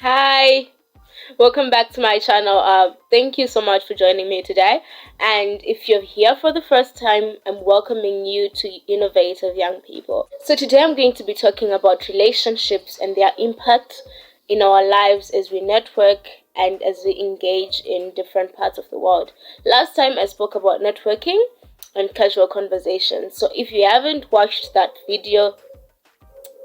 Hi, welcome back to my channel. Thank you so much for joining me today. And if you're here for the first time, I'm welcoming you to Innovative Young People. So today I'm going to be talking about relationships and their impact in our lives as we network and as we engage in different parts of the world. Last time I spoke about networking and casual conversations. So if you haven't watched that video,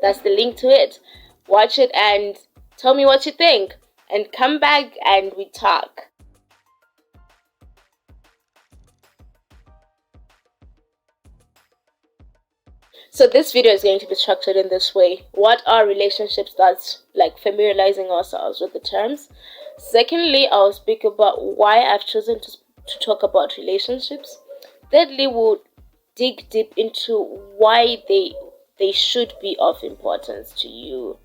that's the link to it. Watch it and tell me what you think. And come back and we talk. So this video is going to be structured in this way. What are relationships? That's like familiarizing ourselves with the terms. Secondly, I'll speak about why I've chosen to talk about relationships. Thirdly, we'll dig deep into why they should be of importance to you.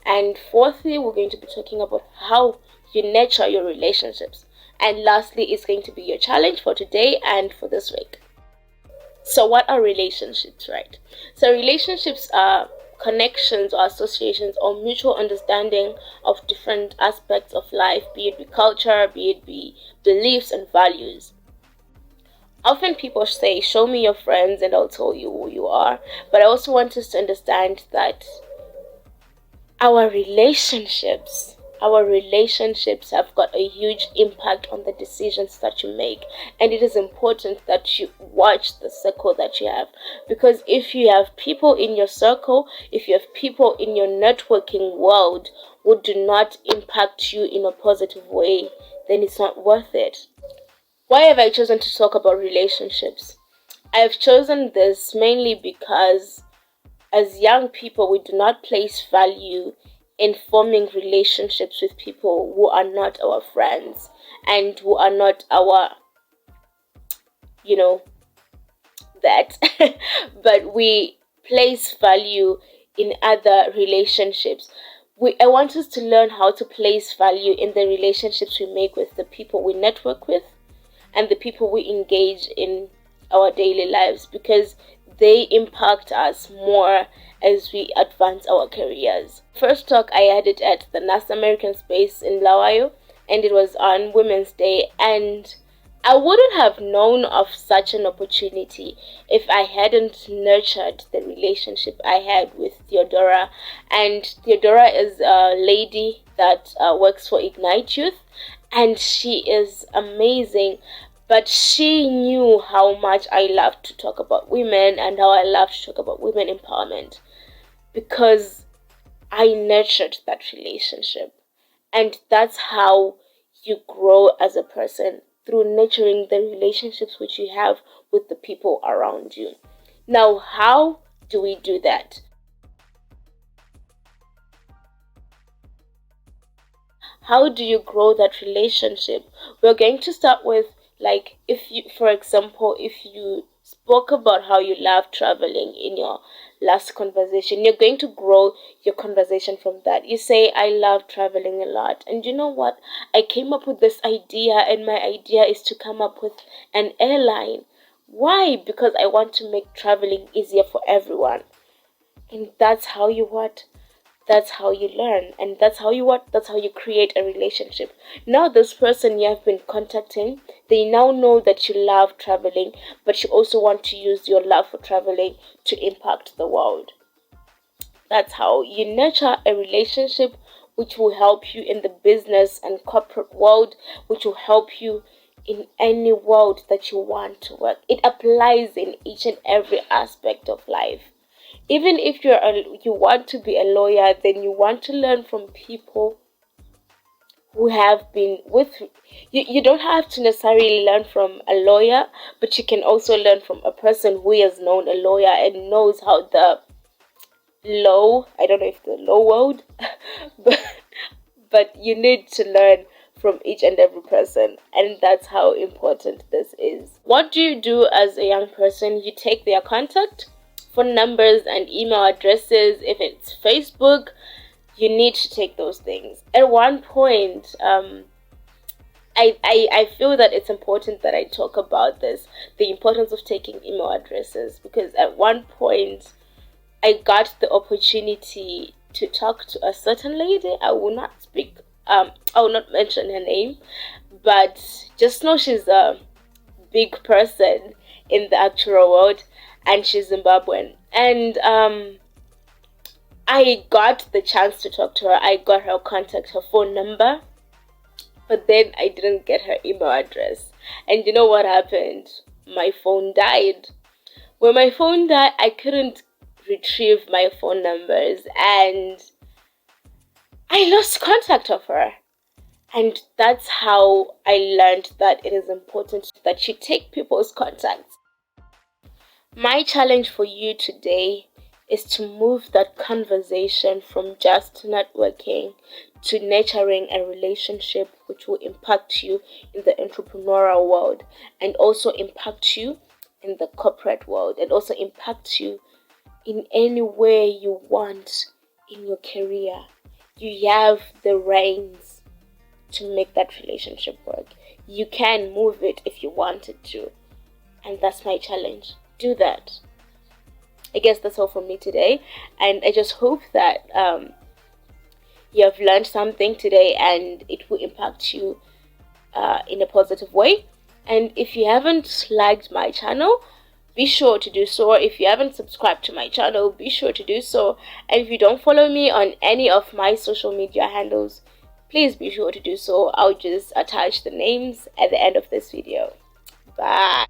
And fourthly, we're going to be talking about how you nurture your relationships. And lastly, it's going to be your challenge for today and for this week. So, what are relationships, right? So, relationships are connections or associations or mutual understanding of different aspects of life, be it be culture, be it be beliefs and values. Often people say, show me your friends and I'll tell you who you are. But I also want us to understand that our relationships have got a huge impact on the decisions that you make, and it is important that you watch the circle that you have, because if you have people in your circle, if you have people in your networking world who do not impact you in a positive way, then it's not worth it. Why have I chosen to talk about relationships? I have chosen this mainly because as young people, we do not place value in forming relationships with people who are not our friends and who are not our, you know, that. But we place value in other relationships. I want us to learn how to place value in the relationships we make with the people we network with and the people we engage in our daily lives, because they impact us more as we advance our careers. First talk I had it at the NASA American Space in Bulawayo, and it was on Women's Day, and I wouldn't have known of such an opportunity if I hadn't nurtured the relationship I had with Theodora. And Theodora is a lady that works for Ignite Youth, and she is amazing. But she knew how much I love to talk about women and how I love to talk about women empowerment, because I nurtured that relationship. And that's how you grow as a person, through nurturing the relationships which you have with the people around you. Now, how do we do that? How do you grow that relationship? We're going to start with, like, if you, for example, if you spoke about how you love traveling in your last conversation, you're going to grow your conversation from that. You say, I love traveling a lot. And you know what? I came up with this idea, and my idea is to come up with an airline. Why? Because I want to make traveling easier for everyone. And that's how you what? That's how you learn, and that's how you what? That's how you create a relationship. Now this person you have been contacting, they now know that you love traveling, but you also want to use your love for traveling to impact the world. That's how you nurture a relationship which will help you in the business and corporate world, which will help you in any world that you want to work. It applies in each and every aspect of life. Even if you want to be a lawyer, then you want to learn from people who have been with you. Don't have to necessarily learn from a lawyer, but you can also learn from a person who has known a lawyer and knows how the law, I don't know if the law world, but you need to learn from each and every person, and that's how important this is. What do you do as a young person? You take their contact, phone numbers and email addresses. If it's Facebook, you need to take those things. At one point, I feel that it's important that I talk about this, the importance of taking email addresses, because at one point I got the opportunity to talk to a certain lady. I will not speak I'll not mention her name, but just know she's a big person in the actual world, and she's Zimbabwean. And I got the chance to talk to her. I got her contact, her phone number, but then I didn't get her email address. And you know what happened? My phone died. When my phone died, I couldn't retrieve my phone numbers, and I lost contact of her. And that's how I learned that it is important that you take people's contacts. My challenge for you today is to move that conversation from just networking to nurturing a relationship which will impact you in the entrepreneurial world, and also impact you in the corporate world, and also impact you in any way you want in your career. You have the reins to make that relationship work. You can move it if you wanted to. And that's my challenge. Do that. I guess that's all from me today. And I just hope that you have learned something today and it will impact you in a positive way. And if you haven't liked my channel, be sure to do so. If you haven't subscribed to my channel, be sure to do so. And if you don't follow me on any of my social media handles, please be sure to do so. I'll just attach the names at the end of this video. Bye.